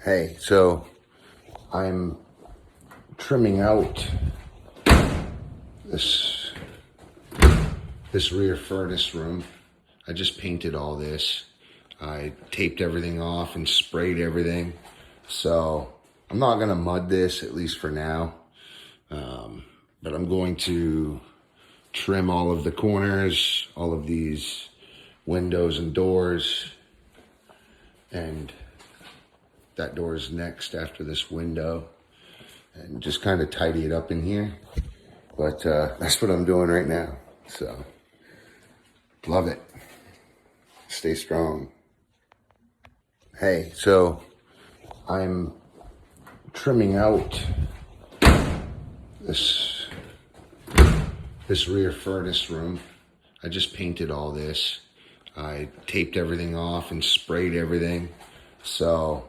Hey, so I'm trimming out this rear furnace room. I just painted all this. I taped everything off and sprayed everything. So I'm not gonna mud this, at least for now. But I'm going to trim all of the corners, all of these windows and doors, and that door is next after this window, and just kind of tidy it up in here. But that's what I'm doing right now. So love it. Stay strong. Hey, so I'm trimming out this rear furnace room. I just painted all this. I taped everything off and sprayed everything. So